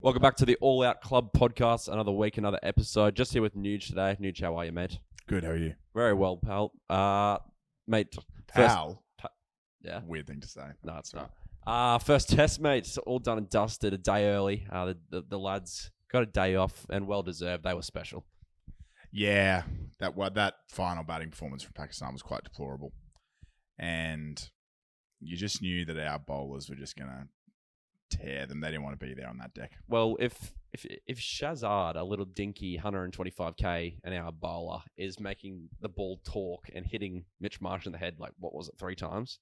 Welcome back to the All Out Club podcast. Another week, another episode. Just here with Nuge today. Nuge, how are you, mate? Good, how are you? Very well, pal. Mate. First, Pal? yeah. Weird thing to say. No, it's not. First test, mate. It's all done and dusted a day early. The lads got a day off and well deserved. They were special. Yeah, that final batting performance from Pakistan was quite deplorable. And you just knew that our bowlers were just going to tear them. They didn't want to be there on that deck. Well, if Shazad, a little dinky 125k an hour bowler, is making the ball talk and hitting Mitch Marsh in the head, like, what was it, 3 times?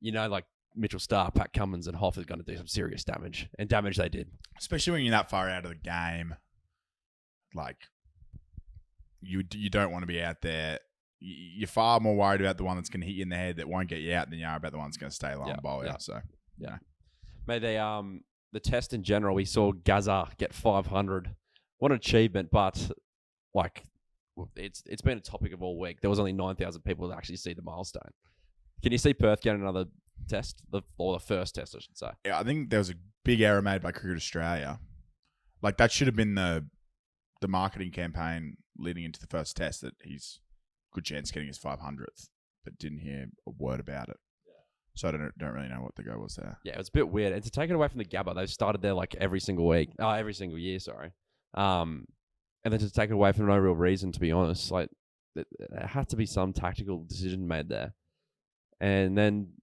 You know, like Mitchell Starc, Pat Cummins, and Hoff is going to do some serious damage. And damage they did. Especially when you're that far out of the game. Like, you don't want to be out there. You're far more worried about the one that's going to hit you in the head that won't get you out than you are about the one that's going to stay low and bowl you. So, yeah. Mate, the test in general, we saw Gaza get 500. What an achievement, but like it's been a topic of all week. There was only 9,000 people that actually see the milestone. Can you see Perth get another test? Or the first test, I should say. Yeah, I think there was a big error made by Cricket Australia. Like, that should have been the marketing campaign leading into the first test, that he's good chance getting his 500th, but didn't hear a word about it. So I don't really know what the go was there. Yeah, it was a bit weird. And to take it away from the Gabba, they've started there like every single year, sorry. And then to take it away for no real reason, to be honest, like there had to be some tactical decision made there. And then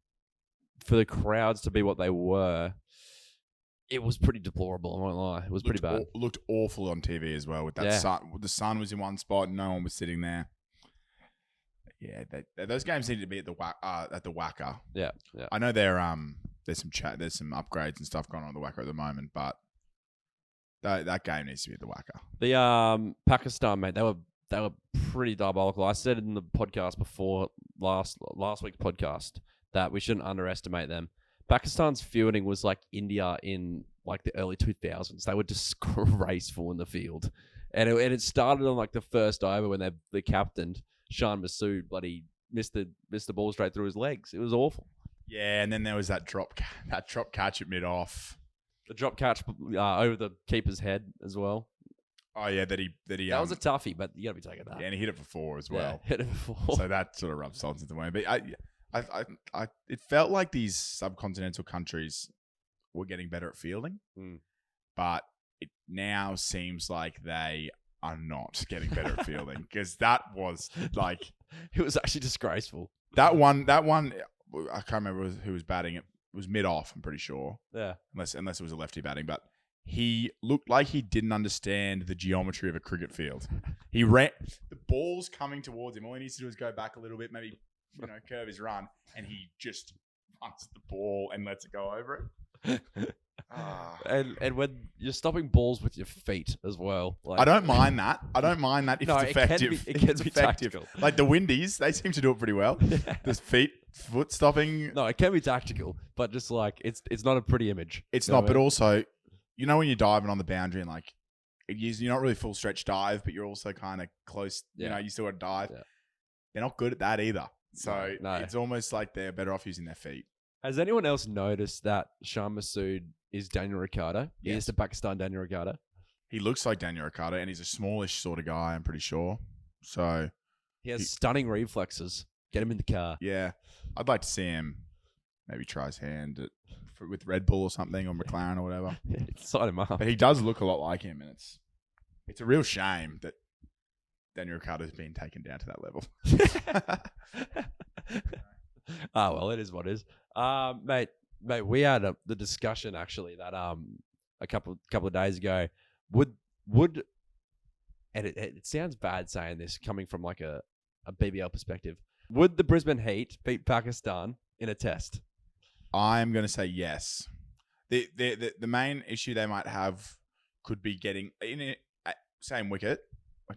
for the crowds to be what they were, it was pretty deplorable, I won't lie. It was pretty bad. Looked awful on TV as well with that sun. The sun was in one spot and no one was sitting there. Yeah, those games needed to be at the Wacker. Yeah. I know there's some some upgrades and stuff going on at the Wacker at the moment, but that game needs to be at the Wacker. The Pakistan, mate, they were pretty diabolical. I said in the podcast before last week's podcast that we shouldn't underestimate them. Pakistan's fielding was like India in like the early 2000s. They were disgraceful in the field, and it started on like the first over when the captain Shan Masood bloody missed the ball straight through his legs. It was awful. Yeah, and then there was that drop catch at mid-off. The drop catch over the keeper's head as well. Oh yeah, that was a toughie, but you got to be taking that. Yeah, and he hit it for 4 as well. Yeah, hit it for 4. So that sort of rubs salt into the wind. But it felt like these subcontinental countries were getting better at fielding, but it now seems like they are not getting better at fielding, because that was like, it was actually disgraceful. That one, I can't remember who was batting. It was mid-off, I'm pretty sure. Yeah. Unless it was a lefty batting, but he looked like he didn't understand the geometry of a cricket field. He ran, the ball's coming towards him. All he needs to do is go back a little bit, maybe, curve his run, and he just punts the ball and lets it go over it. And when you're stopping balls with your feet as well. Like, I don't mind that. If it's effective. It can be tactical. Like the Windies, they seem to do it pretty well. This foot stopping. No, it can be tactical, but just like it's not a pretty image. It's not, but also, when you're diving on the boundary and like you're not really full stretch dive, but you're also kind of close. Yeah. You still got to dive. Yeah. They're not good at that either. So no. It's almost like they're better off using their feet. Has anyone else noticed that Shan Masood is Daniel Ricciardo? Yes. He is the Pakistan Daniel Ricciardo. He looks like Daniel Ricciardo, and he's a smallish sort of guy, I'm pretty sure. So he has stunning reflexes. Get him in the car. Yeah. I'd like to see him maybe try his hand with Red Bull or something, or McLaren or whatever. Sign him up. But he does look a lot like him, and it's a real shame that Daniel Ricciardo's been taken down to that level. Well, it is what it is. Mate, we had the discussion actually that a couple of days ago. Would and it sounds bad saying this coming from like a BBL perspective. Would the Brisbane Heat beat Pakistan in a test? I'm going to say yes. The main issue they might have could be getting in it, same wicket.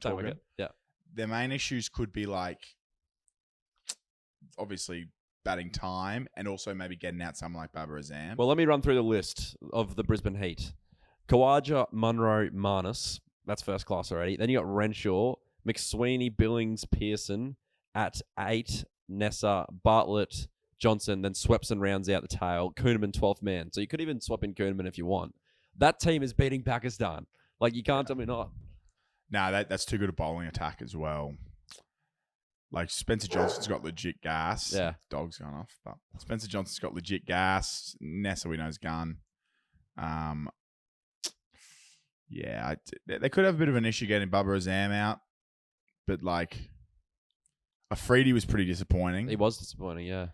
Same wicket. Yeah. Their main issues could be like, obviously, batting time, and also maybe getting out someone like Babar Azam. Well, let me run through the list of the Brisbane Heat. Khawaja, Munro, Marnus. That's first class already. Then you got Renshaw, McSweeney, Billings, Pearson. At 8, Nessa, Bartlett, Johnson. Then Swepson rounds out the tail. Kuhneman, 12th man. So you could even swap in Kuhneman if you want. That team is beating Pakistan. Like, you can't tell me not. No, that's too good a bowling attack as well. Like, Spencer Johnson's got legit gas. Yeah. Dog's gone off. But Spencer Johnson's got legit gas. Nessa, we know's gun. Yeah, they could have a bit of an issue getting Bubba Azam out. But, like, Afridi was pretty disappointing. He was disappointing, yeah.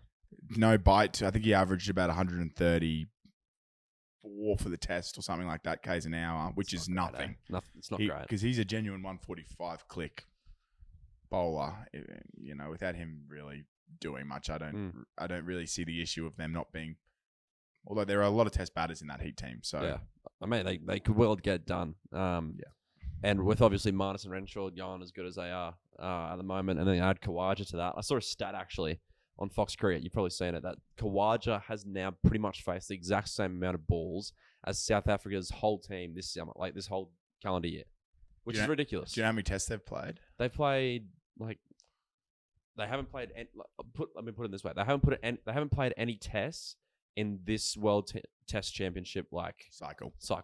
No bite. I think he averaged about 134 for the test or something like that, K's an hour, which is nothing. It's not great. Because he's a genuine 145 click bowler. You know, without him really doing much, I don't really see the issue of them not being. Although there are a lot of test batters in that Heat team, so yeah, I mean they could well get it done. And with obviously Marnus and Renshaw going as good as they are at the moment, and then add Khawaja to that. I saw a stat actually on Fox Cricket. You've probably seen it, that Khawaja has now pretty much faced the exact same amount of balls as South Africa's whole team this summer, like this whole calendar year, which is ridiculous. Do you know how many tests they've played? They played they haven't played. Let me put it this way: they haven't played any tests in this World Test Championship cycle. So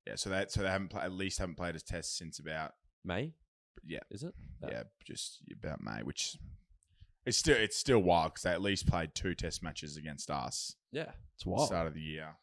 yeah, so they haven't played as tests since about May. Yeah, is it? Yeah, just about May, which it's still wild because they at least played 2 test matches against us. Yeah, it's at wild. The start of the year.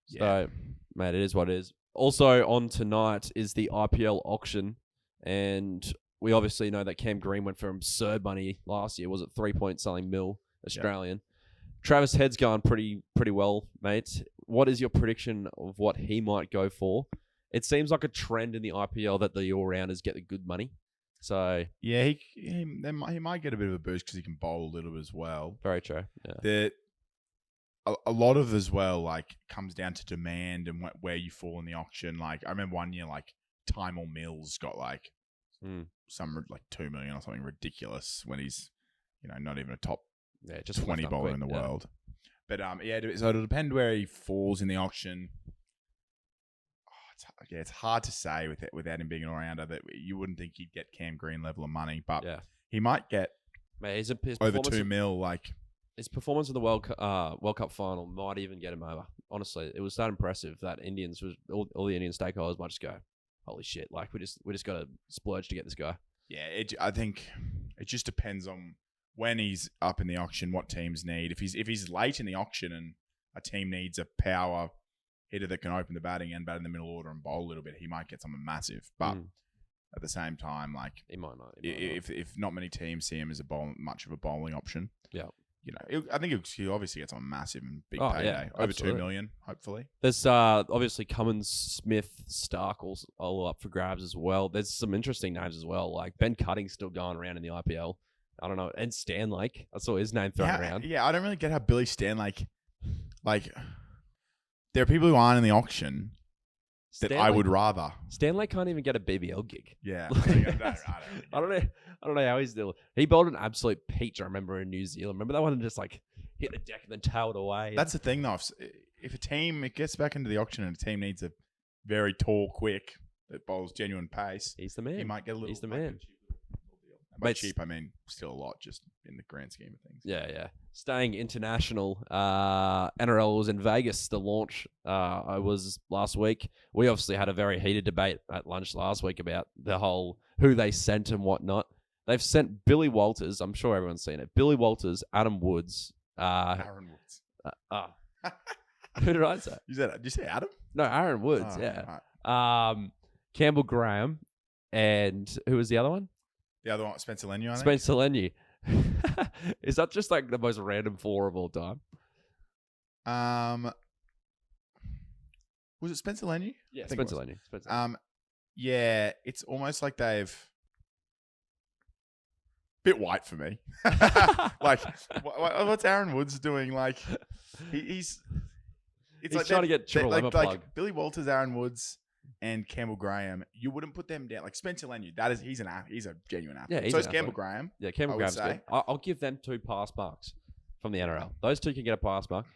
Yeah. So, mate, it is what it is. Also on tonight is the IPL auction, and we obviously know that Cam Green went for absurd money last year. Was it 3-point-something mil Australian? Yep. Travis Head's going pretty well, mate. What is your prediction of what he might go for? It seems like a trend in the IPL that the all-rounders get the good money. So yeah, he might get a bit of a boost because he can bowl a little bit as well. Very true. Yeah. A lot of as well like comes down to demand and where you fall in the auction. Like I remember one year like Tymor Mills got like some like 2 million or something ridiculous when he's not even a top just 20 bowler in the world. But so it'll depend where he falls in the auction. It's hard to say without him being an all-rounder that you wouldn't think he'd get Cam Green level of money, but he might get his over 2 mil. Like his performance in the World Cup final might even get him over. Honestly, it was that impressive that Indians all the Indian stakeholders might just go, "Holy shit!" Like we just got to splurge to get this guy. Yeah, I think it just depends on when he's up in the auction, what teams need. If he's late in the auction and a team needs a power hitter that can open the batting and bat in the middle order and bowl a little bit, he might get something massive. But at the same time, like he might not. If not many teams see him as much of a bowling option, I think he'll obviously get something massive and big payday. Over absolutely. 2 million, hopefully. There's obviously Cummins, Smith, Stark all up for grabs as well. There's some interesting names as well, like Ben Cutting's still going around in the IPL. I don't know, and Stanlake. I saw his name thrown around. Yeah, I don't really get how Billy Stanlake, like. There are people who aren't in the auction that I would rather. Stanley can't even get a BBL gig. Yeah. I don't know how he's still. He bowled an absolute peach, I remember, in New Zealand. Remember that one and just like hit the deck and then tailed away? That's the thing, though. If a team gets back into the auction and a team needs a very tall, quick, that bowls genuine pace, he's the man. He might get a little. He's the man. By cheap, I mean still a lot, just in the grand scheme of things. Yeah. Staying international, NRL was in Vegas. The launch I was last week. We obviously had a very heated debate at lunch last week about the whole who they sent and whatnot. They've sent Billy Walters. I'm sure everyone's seen it. Billy Walters, Adam Woods. Aaron Woods. Who did I say? Did you say Adam? No, Aaron Woods. Right. Campbell Graham, and who was the other one? The other one, Spencer Leniu, I think. Spencer Leniu. Is that just like the most random 4 of all time? Was it Spencer Leniu? Yeah, Spencer Leniu. Yeah, it's almost like they've bit white for me. Like, what's Aaron Woods doing? Like, he's trying to get Triple M a plug. Like Billy Walters, Aaron Woods, and Campbell Graham, you wouldn't put them down. Like Spencer Leniu, he's a genuine athlete. Yeah, so is Campbell Graham. Yeah, Campbell Graham's good. I'll give them 2 pass marks from the NRL. Those 2 can get a pass mark.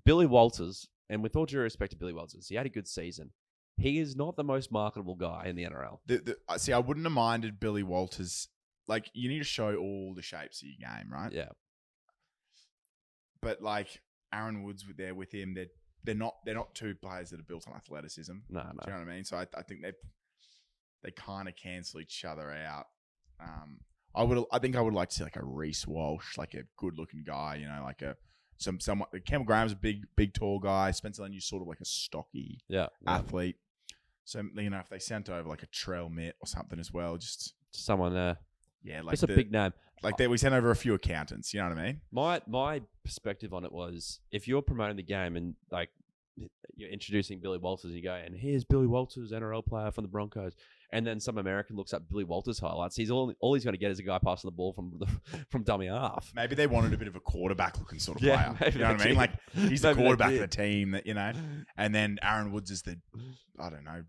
Billy Walters, and with all due respect to Billy Walters, he had a good season. He is not the most marketable guy in the NRL. See, I wouldn't have minded Billy Walters. Like, you need to show all the shapes of your game, right? Yeah. But like Aaron Woods there with him, they're not two players that are built on athleticism. No. Do you know what I mean? So I think they kind of cancel each other out. I think I would like to see like a Reece Walsh, like a good looking guy, you know, like somewhat. Campbell Graham's a big tall guy. Spencer Leniu's sort of like a stocky athlete. So you know, if they sent over like a Trell Mitt or something as well, just someone there. Yeah, like it's a big name. Like we sent over a few accountants. You know what I mean? My perspective on it was, if you're promoting the game and like you're introducing Billy Walters, and you go, and here's Billy Walters, NRL player from the Broncos, and then some American looks up Billy Walters highlights, he's all he's going to get is a guy passing the ball from dummy half. Maybe they wanted a bit of a quarterback looking sort of player. Maybe you know what I mean? Like he's the quarterback of the team that, you know, and then Aaron Woods is the, I don't know,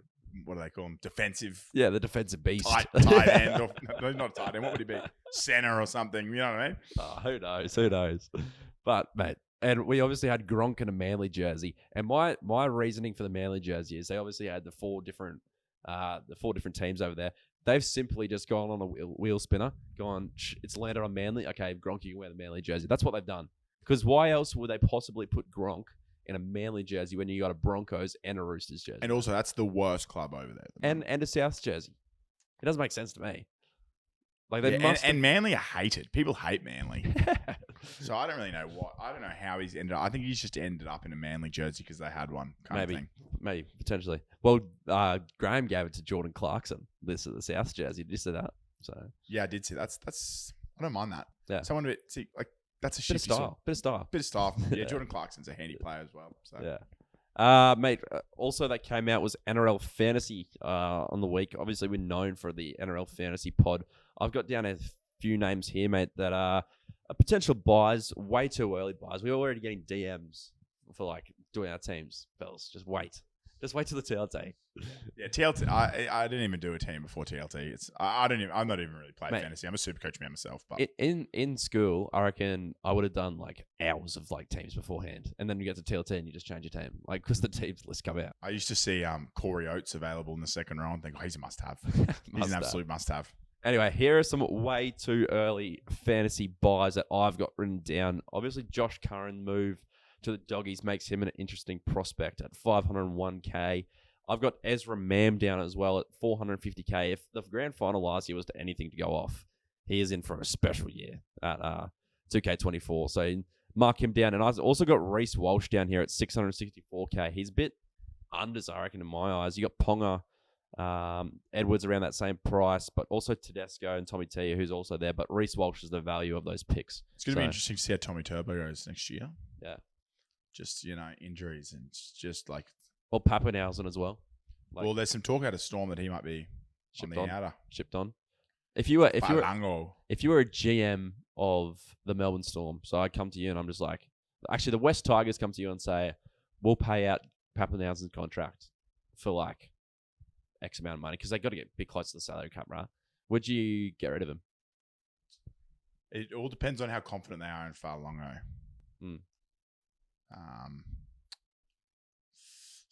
what do they call him? Defensive. Yeah, the defensive beast. Tight end. Or, not tight end. What would he be? Center or something. You know what I mean? Oh, who knows? But, mate, and we obviously had Gronk in a Manly jersey. And my reasoning for the Manly jersey is they obviously had the four different teams over there. They've simply just gone on a wheel spinner, it's landed on Manly. Okay, Gronk, you can wear the Manly jersey. That's what they've done. Because why else would they possibly put Gronk in a Manly jersey when you got a Broncos and a Roosters jersey? And also, that's the worst club over there. And a Souths jersey. It doesn't make sense to me. Like they and Manly are hated. People hate Manly. So I don't really know I don't know how he's ended up. I think he's just ended up in a Manly jersey because they had one kind of thing. Maybe, potentially. Well, Graham gave it to Jordan Clarkson. This is the South jersey. Did you see that? So yeah, I did see that. That's I don't mind that. Yeah. Someone to see like that's a bit of style. Bit of style. Yeah, Jordan Clarkson's a handy player as well. So yeah. Mate, also that came out was NRL Fantasy on the week. Obviously, we're known for the NRL Fantasy pod. I've got down a few names here, mate, that are potential buys, way too early buys. We're already getting DMs for like doing our teams, fellas. Just wait till the TLT. Yeah, TLT. I didn't even do a team before TLT. I'm not even really playing fantasy. I'm a super coach man myself. But in school, I reckon I would have done like hours of like teams beforehand, and then you get to TLT and you just change your team, like because the teams list come out. I used to see Corey Oates available in the second row and think, oh, he's a must-have. He's an absolute must-have. Anyway, here are some way too early fantasy buys that I've got written down. Obviously, Josh Curran move to the Doggies makes him an interesting prospect at 501k. I've got Ezra Mam down as well at 450k. If the grand final last year was to anything to go off, he is in for a special year at 2k24. So mark him down. And I've also got Reece Walsh down here at 664k. He's a bit unders, I reckon, in my eyes. You got Ponga, Edwards around that same price, but also Tedesco and Tommy T, who's also there. But Reece Walsh is the value of those picks. It's going to be interesting to see how Tommy Turbo goes next year. Yeah. Just, you know, injuries and just like... Well, Pappenhausen as well. Well, there's some talk out of Storm that he might be shipped on. If you were a GM of the Melbourne Storm, so I come to you and I'm just like, actually the West Tigers come to you and say, we'll pay out Pappenhausen's contract for like X amount of money because they got to get a bit close to the salary cap, right? Would you get rid of him? It all depends on how confident they are in Fa'alongo.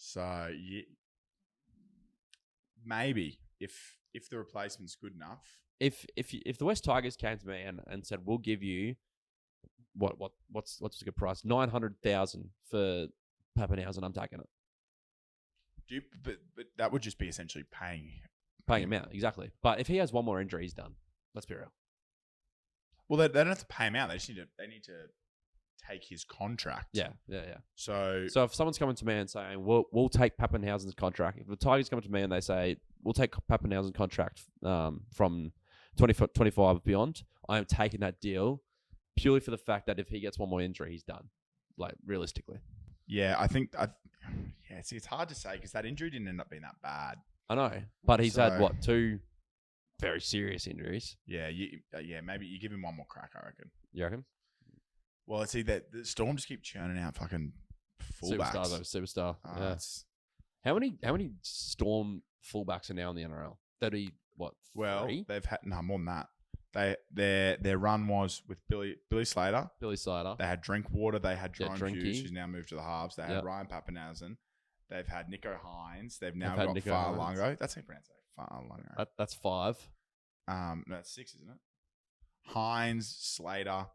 So yeah, maybe if the replacement's good enough. If the West Tigers came to me and said we'll give you what's a good price, 900,000 for Pappenhausen, I'm taking it. But that would just be essentially paying him out, exactly. But if he has one more injury, he's done. Let's be real. Well, they don't have to pay him out. They need to take his contract. Yeah. So if someone's coming to me and saying we'll take Pappenhausen's contract, if the Tigers come to me and they say we'll take Pappenhausen's contract from 25 beyond, I am taking that deal purely for the fact that if he gets one more injury, he's done. Like realistically. Yeah, I think it's hard to say because that injury didn't end up being that bad. I know, but he's had two very serious injuries. Yeah, maybe you give him one more crack. I reckon. You reckon? Well, see that the Storm just keep churning out fucking fullbacks. Superstar. Yeah. How many Storm fullbacks are now in the NRL? 30. What? Well, 3? they've had more than that. Their run was with Billy Slater. They had Drinkwater. They had Jerome Hughes, who's now moved to the halves. They had Ryan Pappenhausen. They've had Nico Hines. They've now got Fa'alongo. That's how you pronounce it. Fa'alongo. That's 5. No, that's 6, isn't it? Hines, Slater,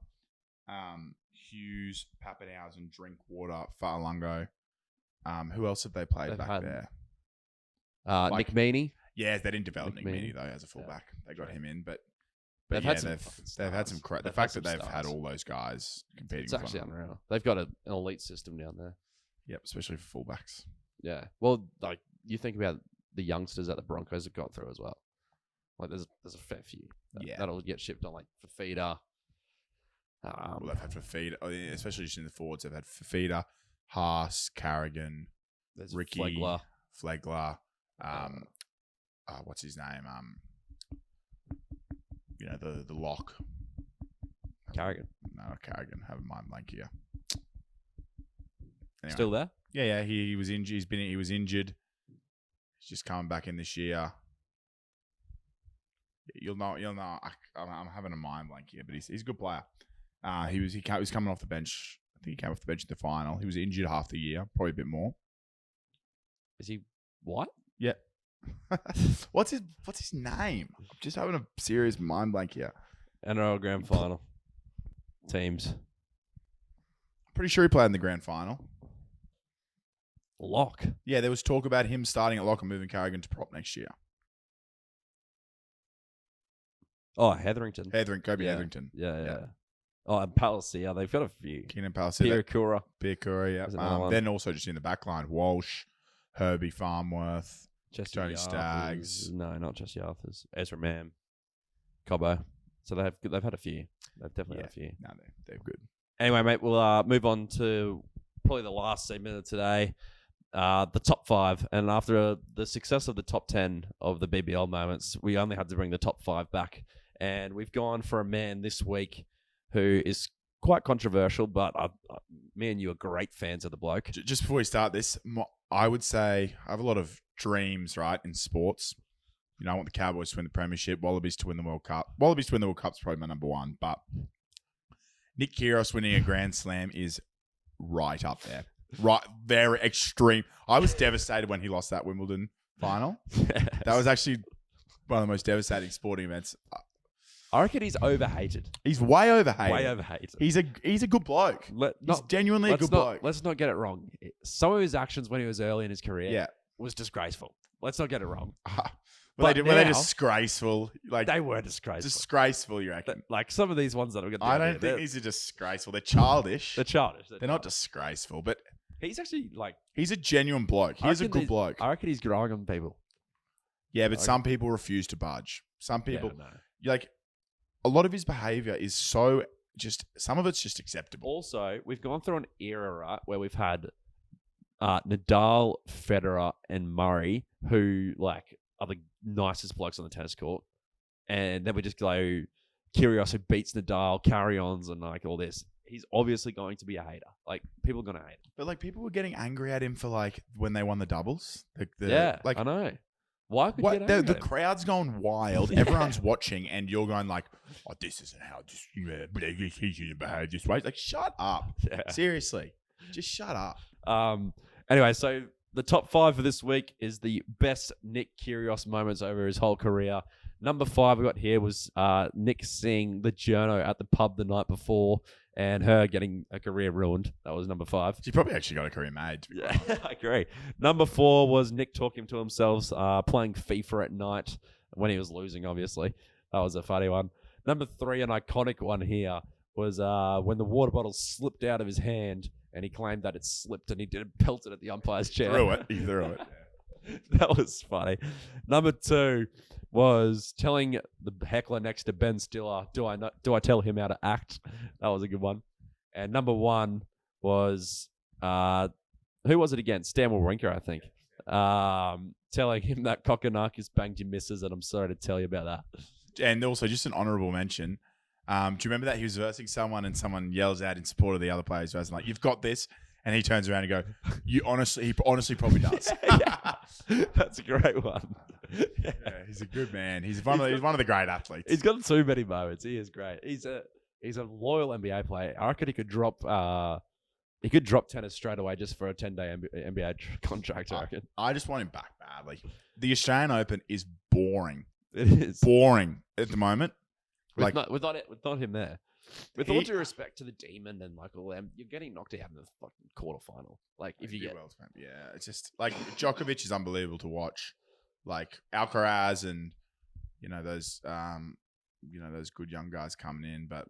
Hughes, Pappenhausen, Drinkwater, Fa'alongo. Who else have they played They've back had- there? Nick Meaney. Yeah, they didn't develop Nick McMeany. Meaney though as a fullback. They got him in, but They've yeah, had some fucking they've had some. stars. The They've fact had that some they've had stars. all those guys competing. It's with actually one another. unreal. They've got an elite system down there. Yep, especially for fullbacks. Yeah. Well, like you think about the youngsters that the Broncos have got through as well. Like there's a fair few. Yeah. That'll get shipped on like Fafita. Well, they've had Fafita, especially just in the forwards. They've had Fafita, Haas, Carrigan, There's Ricky, Flegler. Flegler. What's his name? The lock. Carrigan. No, Carrigan. Have a mind blank here. Anyway. Still there? Yeah. He was injured. He was injured. He's just coming back in this year. You'll know. I'm having a mind blank here, but he's a good player. He was coming off the bench. I think he came off the bench in the final. He was injured half the year, probably a bit more. Is he what? Yeah. What's his name? I'm just having a serious mind blank here. NRL Grand Final. Teams. Pretty sure he played in the grand final. Lock. Yeah, there was talk about him starting at lock and moving Carrigan to prop next year. Oh, Hetherington. Kobe Yeah. Hetherington. Yeah. Oh, and Palacia. They've got a few. Keenan Palace. Pirakura. Pirakura, There's yeah. another one. Then also just in the back line, Walsh, Herbie Farmworth. Jesse Tony Arthurs. Staggs. No, not Jesse Arthurs. Ezra Mam. Cobbo. So they've had a few. They've definitely had a few. No, they're good. Anyway, mate, we'll move on to probably the last segment of today, the top 5. And after the success of the top 10 of the BBL moments, we only had to bring the top 5 back. And we've gone for a man this week who is quite controversial, but me and you are great fans of the bloke. Just before we start this, I would say I have a lot of dreams, right, in sports. I want the Cowboys to win the Premiership, Wallabies to win the World Cup. Wallabies to win the World Cup is probably my number one, but Nick Kyrgios winning a Grand Slam is right up there. Right, very extreme. I was devastated when he lost that Wimbledon final. That was actually one of the most devastating sporting events. I reckon he's overhated. He's way overhated. Way overhated. He's a good bloke. He's genuinely a good bloke. Let's not get it wrong. Some of his actions when he was early in his career Yeah. was disgraceful. Let's not get it wrong. Were they now- disgraceful? Like They were disgraceful. disgraceful, you reckon? Like some of these ones that I'm going to I don't think these are disgraceful. They're childish. they're childish. They're not disgraceful, but He's actually like... he's a genuine bloke. I He's a reckon good he's- bloke. I reckon he's growing on people. Yeah, but some people refuse to budge. Some people, like, a lot of his behavior is so just, some of it's just acceptable. Also, we've gone through an era, right, where we've had Nadal, Federer, and Murray, who like are the nicest blokes on the tennis court, and then we just go Kyrgios who beats Nadal, carry-ons, and like all this. He's obviously going to be a hater. Like people are gonna hate him. But like people were getting angry at him for like when they won the doubles. Like I know. Why could what get the angry at him? crowd's going wild. Yeah. Everyone's watching, and you're going like, "Oh, this isn't how just he should behave this way." Like, shut up. Yeah. Seriously, just shut up. Anyway, so the top 5 for this week is the best Nick Kyrgios moments over his whole career. Number 5 we got here was Nick seeing the journo at the pub the night before and her getting a career ruined. That was number 5. She probably actually got a career made. To be Yeah, I agree. Number 4 was Nick talking to himself, playing FIFA at night when he was losing, obviously. That was a funny one. Number 3, an iconic one here, was when the water bottle slipped out of his hand and he claimed that it slipped and he did pelt it at the umpire's chair. He threw it. That was funny. Number 2 was telling the heckler next to Ben Stiller, do I tell him how to act? That was a good one. And number 1 was, who was it again? Stan Wawrinka, I think. Telling him that Kokonakis banged your missus, and I'm sorry to tell you about that. And also, just an honourable mention. Do you remember that he was versing someone and someone yells out in support of the other players versing, like, "You've got this," and he turns around and go, he honestly probably does. Yeah. That's a great one. Yeah, he's a good man. He's one of the great athletes. He's got too many moments. He is great. He's a loyal NBA player. I reckon he could drop tennis straight away just for a 10-day NBA contract. I reckon I just want him back badly. The Australian Open is boring. it is Boring at the moment. with not him there. With all due respect to the Demon and like all them, you're getting knocked out in the fucking quarterfinal. Like if you get yeah, it's just like Djokovic is unbelievable to watch. Like Alcaraz and those those good young guys coming in, but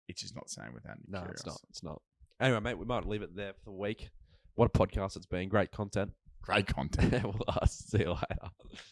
it's just not the same without Nick Kyrgios. It's not. It's not. Anyway, mate, we might leave it there for the week. What a podcast it's been. Great content. Great content. We'll see you later.